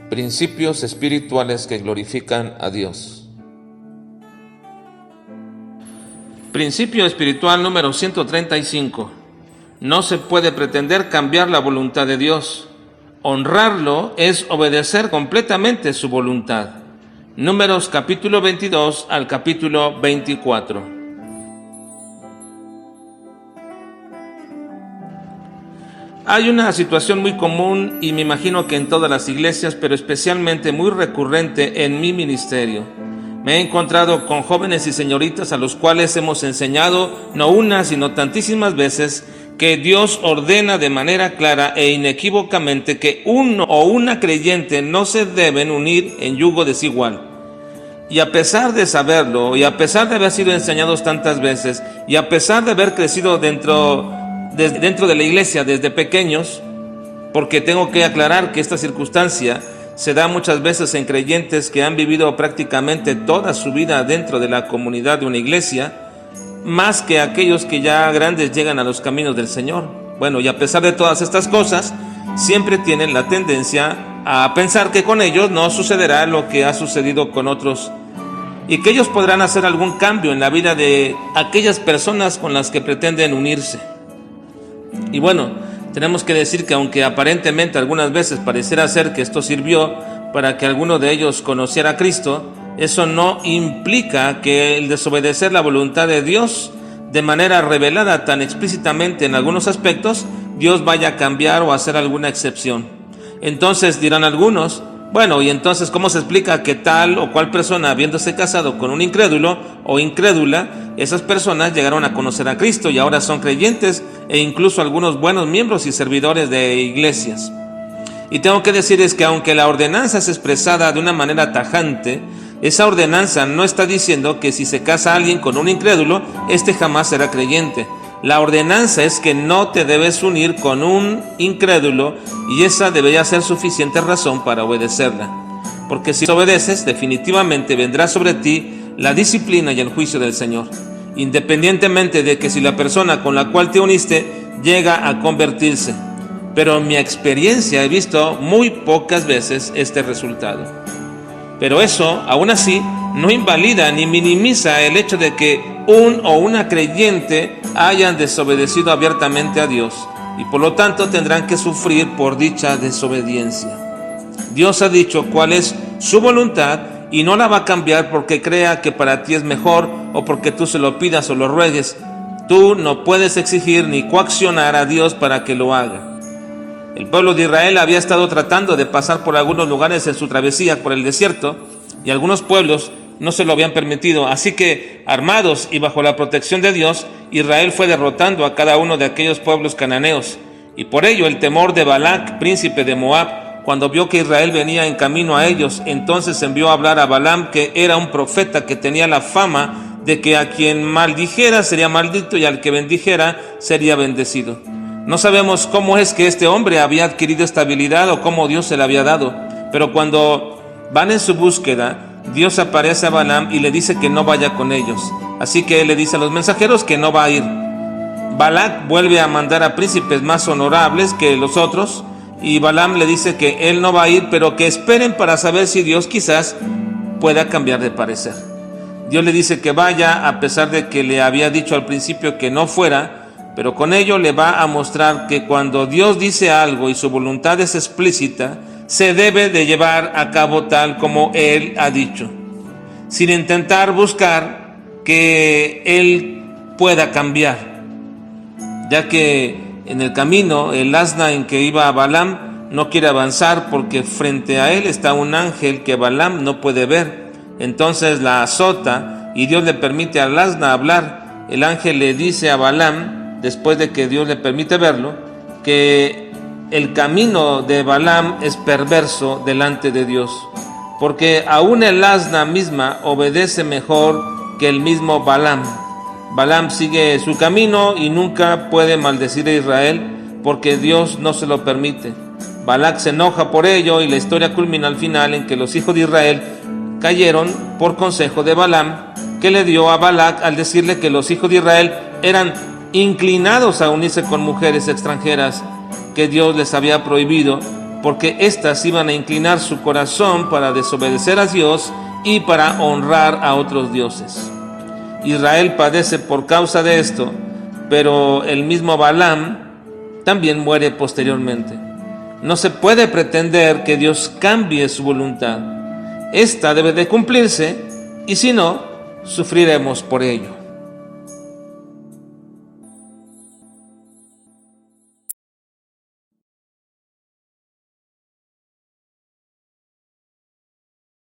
Principios espirituales que glorifican a Dios. Principio espiritual número 135. No se puede pretender cambiar la voluntad de Dios. Honrarlo es obedecer completamente su voluntad. Números capítulo 22 al capítulo 24. Hay una situación muy común y me imagino que en todas las iglesias, pero especialmente muy recurrente en mi ministerio. Me he encontrado con jóvenes y señoritas a los cuales hemos enseñado no una sino tantísimas veces que Dios ordena de manera clara e inequívocamente que uno o una creyente no se deben unir en yugo desigual. Y a pesar de saberlo, y a pesar de haber sido enseñados tantas veces, y a pesar de haber crecido dentro de la iglesia desde pequeños, porque tengo que aclarar que esta circunstancia se da muchas veces en creyentes que han vivido prácticamente toda su vida dentro de la comunidad de una iglesia, más que aquellos que ya grandes llegan a los caminos del Señor. Bueno, y a pesar de todas estas cosas, siempre tienen la tendencia a pensar que con ellos no sucederá lo que ha sucedido con otros, y que ellos podrán hacer algún cambio en la vida de aquellas personas con las que pretenden unirse. Y bueno, tenemos que decir que aunque aparentemente algunas veces pareciera ser que esto sirvió para que alguno de ellos conociera a Cristo, eso no implica que el desobedecer la voluntad de Dios de manera revelada tan explícitamente en algunos aspectos, Dios vaya a cambiar o a hacer alguna excepción. Entonces dirán algunos, bueno, y entonces ¿cómo se explica que tal o cual persona, habiéndose casado con un incrédulo o incrédula, esas personas llegaron a conocer a Cristo y ahora son creyentes e incluso algunos buenos miembros y servidores de iglesias? Y tengo que decirles que aunque la ordenanza es expresada de una manera tajante, esa ordenanza no está diciendo que si se casa alguien con un incrédulo, este jamás será creyente. La ordenanza es que no te debes unir con un incrédulo y esa debería ser suficiente razón para obedecerla. Porque si obedeces, definitivamente vendrá sobre ti la disciplina y el juicio del Señor, independientemente de que si la persona con la cual te uniste llega a convertirse. Pero en mi experiencia he visto muy pocas veces este resultado. Pero eso, aún así, no invalida ni minimiza el hecho de que un o una creyente hayan desobedecido abiertamente a Dios y por lo tanto tendrán que sufrir por dicha desobediencia. Dios ha dicho cuál es su voluntad y no la va a cambiar porque crea que para ti es mejor o porque tú se lo pidas o lo ruegues. Tú no puedes exigir ni coaccionar a Dios para que lo haga. El pueblo de Israel había estado tratando de pasar por algunos lugares en su travesía por el desierto y algunos pueblos no se lo habían permitido, así que armados y bajo la protección de Dios, Israel fue derrotando a cada uno de aquellos pueblos cananeos. Y por ello el temor de Balac, príncipe de Moab, cuando vio que Israel venía en camino a ellos, entonces envió a hablar a Balaam, que era un profeta que tenía la fama de que a quien maldijera sería maldito y al que bendijera sería bendecido. No sabemos cómo es que este hombre había adquirido esta habilidad o cómo Dios se la había dado, pero cuando van en su búsqueda, Dios aparece a Balaam y le dice que no vaya con ellos. Así que él le dice a los mensajeros que no va a ir. Balac vuelve a mandar a príncipes más honorables que los otros y Balaam le dice que él no va a ir, pero que esperen para saber si Dios quizás pueda cambiar de parecer. Dios le dice que vaya a pesar de que le había dicho al principio que no fuera, pero con ello le va a mostrar que cuando Dios dice algo y su voluntad es explícita, se debe de llevar a cabo tal como Él ha dicho, sin intentar buscar que Él pueda cambiar, ya que en el camino el asna en que iba Balaam no quiere avanzar porque frente a él está un ángel que Balaam no puede ver. Entonces la azota y Dios le permite al asna hablar. El ángel le dice a Balaam, después de que Dios le permite verlo, que el camino de Balaam es perverso delante de Dios, porque aún el asna misma obedece mejor que el mismo Balaam. Balaam sigue su camino y nunca puede maldecir a Israel porque Dios no se lo permite. Balac se enoja por ello y la historia culmina al final en que los hijos de Israel cayeron por consejo de Balaam que le dio a Balac al decirle que los hijos de Israel eran inclinados a unirse con mujeres extranjeras que Dios les había prohibido, porque éstas iban a inclinar su corazón para desobedecer a Dios y para honrar a otros dioses. Israel padece por causa de esto, pero el mismo Balaam también muere posteriormente. No se puede pretender que Dios cambie su voluntad. Esta debe de cumplirse, y si no, sufriremos por ello.